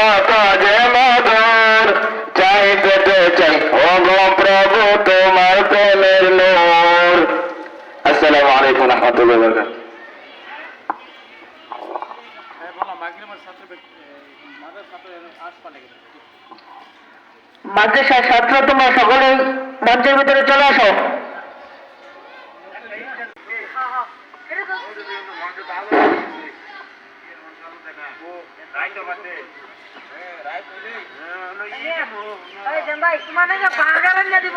কত যে মধুর, চাই পেতে চাই ও গো প্রভু তোমার প্রেমের নূর। আসসালামু আলাইকুম ওয়া রাহমাতুল্লাহি ওয়া বারাকাতুহু। মাদ্রাসার ছাত্র তোমরা সকলেই মঞ্চের ভিতরে চলে আসো। ভাই তোমার বাগান দিব।